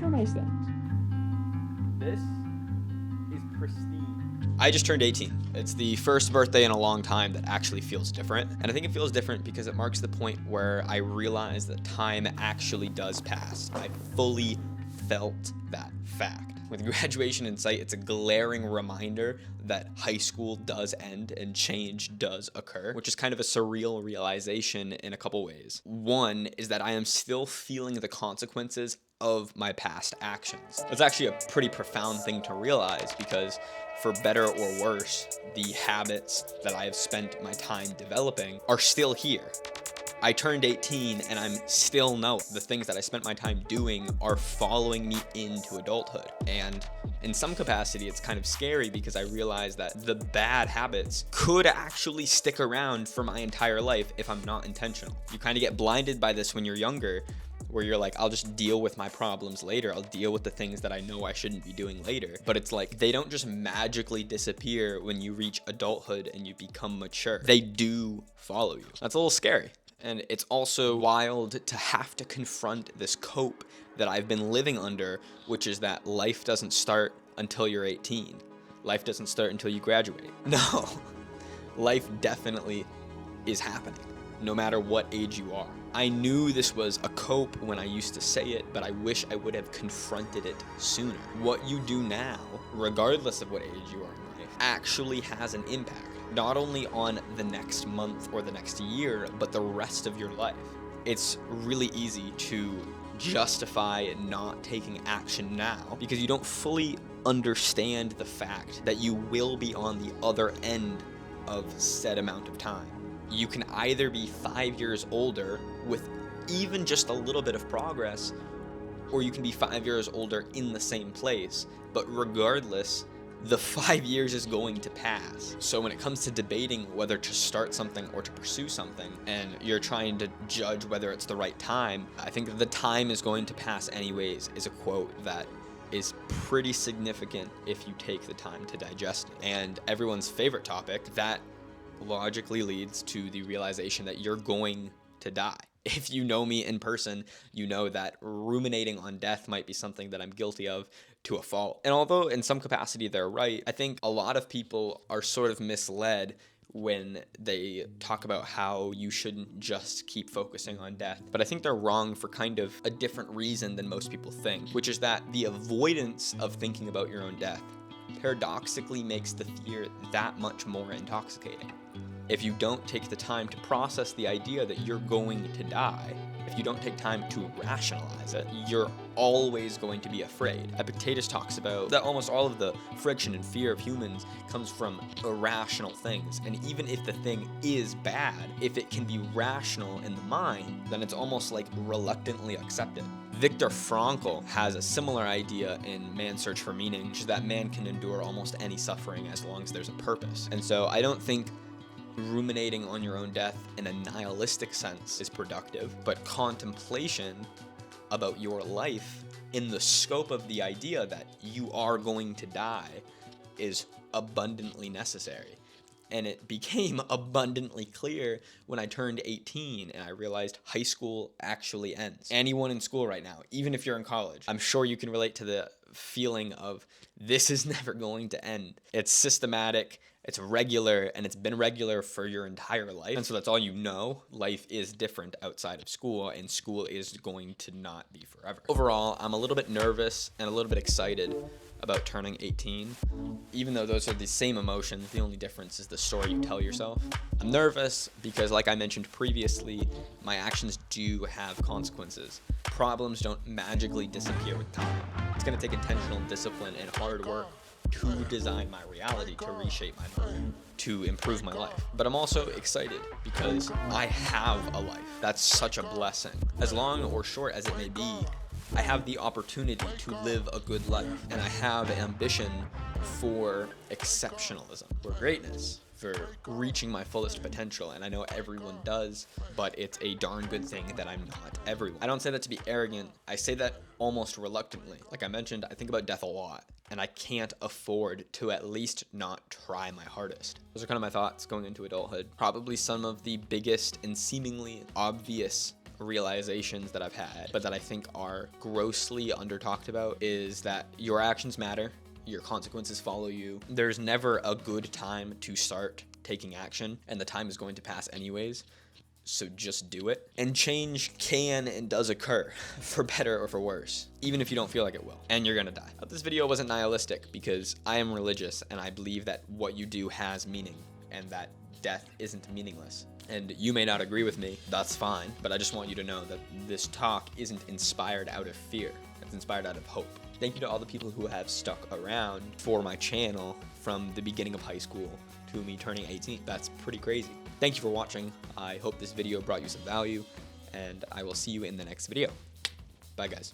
how nice that is. This is pristine. I just turned 18. It's the first birthday in a long time that actually feels different. And I think it feels different because it marks the point where I realize that time actually does pass. I fully felt that fact. With graduation in sight, it's a glaring reminder that high school does end and change does occur, which is kind of a surreal realization in a couple ways. One is that I am still feeling the consequences of my past actions. That's actually a pretty profound thing to realize because, for better or worse, the habits that I have spent my time developing are still here. I turned 18 and I'm still know the things that I spent my time doing are following me into adulthood. And in some capacity, it's kind of scary because I realize that the bad habits could actually stick around for my entire life if I'm not intentional. You kind of get blinded by this when you're younger, where you're like, I'll just deal with my problems later. I'll deal with the things that I know I shouldn't be doing later. But it's like, they don't just magically disappear when you reach adulthood and you become mature. They do follow you. That's a little scary. And it's also wild to have to confront this cope that I've been living under, which is that life doesn't start until you're 18. Life doesn't start until you graduate. No, life definitely is happening, no matter what age you are. I knew this was a cope when I used to say it, but I wish I would have confronted it sooner. What you do now, regardless of what age you are in life, actually has an impact. Not only on the next month or the next year, but the rest of your life. It's really easy to justify not taking action now because you don't fully understand the fact that you will be on the other end of said amount of time. You can either be 5 years older with even just a little bit of progress, or you can be 5 years older in the same place, but regardless, the 5 years is going to pass. So when it comes to debating whether to start something or to pursue something, and you're trying to judge whether it's the right time, I think that the time is going to pass anyways is a quote that is pretty significant if you take the time to digest it. And everyone's favorite topic, that logically leads to the realization that you're going to die. If you know me in person, you know that ruminating on death might be something that I'm guilty of to a fault. And although in some capacity they're right, I think a lot of people are sort of misled when they talk about how you shouldn't just keep focusing on death. But I think they're wrong for kind of a different reason than most people think, which is that the avoidance of thinking about your own death paradoxically makes the fear that much more intoxicating. If you don't take the time to process the idea that you're going to die, if you don't take time to rationalize it, you're always going to be afraid. Epictetus talks about that almost all of the friction and fear of humans comes from irrational things. And even if the thing is bad, if it can be rational in the mind, then it's almost like reluctantly accepted. Viktor Frankl has a similar idea in Man's Search for Meaning, which is that man can endure almost any suffering as long as there's a purpose. And so I don't think ruminating on your own death in a nihilistic sense is productive, but contemplation about your life in the scope of the idea that you are going to die is abundantly necessary. And it became abundantly clear when I turned 18 and I realized high school actually ends. Anyone in school right now, even if you're in college, I'm sure you can relate to the feeling of this is never going to end. It's systematic, it's regular, and it's been regular for your entire life. And so that's all you know. Life is different outside of school, and school is going to not be forever. Overall, I'm a little bit nervous and a little bit excited about turning 18. Even though those are the same emotions, the only difference is the story you tell yourself. I'm nervous because, like I mentioned previously, my actions do have consequences. Problems don't magically disappear with time. It's going to take intentional discipline and hard work to design my reality, to reshape my mind, to improve my life. But I'm also excited because I have a life. That's such a blessing. As long or short as it may be, I have the opportunity to live a good life, and I have ambition for exceptionalism, for greatness, for reaching my fullest potential, and I know everyone does, but it's a darn good thing that I'm not everyone. I don't say that to be arrogant, I say that almost reluctantly. Like I mentioned, I think about death a lot, and I can't afford to at least not try my hardest. Those are kind of my thoughts going into adulthood. Probably some of the biggest and seemingly obvious realizations that I've had, but that I think are grossly under talked about, is that your actions matter. Your consequences follow you. There's never a good time to start taking action, and the time is going to pass anyways. So just do it. And change can and does occur, for better or for worse, even if you don't feel like it will, and you're gonna die. This video wasn't nihilistic because I am religious and I believe that what you do has meaning and that death isn't meaningless. And you may not agree with me, that's fine, but I just want you to know that this talk isn't inspired out of fear, it's inspired out of hope. Thank you to all the people who have stuck around for my channel from the beginning of high school to me turning 18. That's pretty crazy. Thank you for watching. I hope this video brought you some value, and I will see you in the next video. Bye, guys.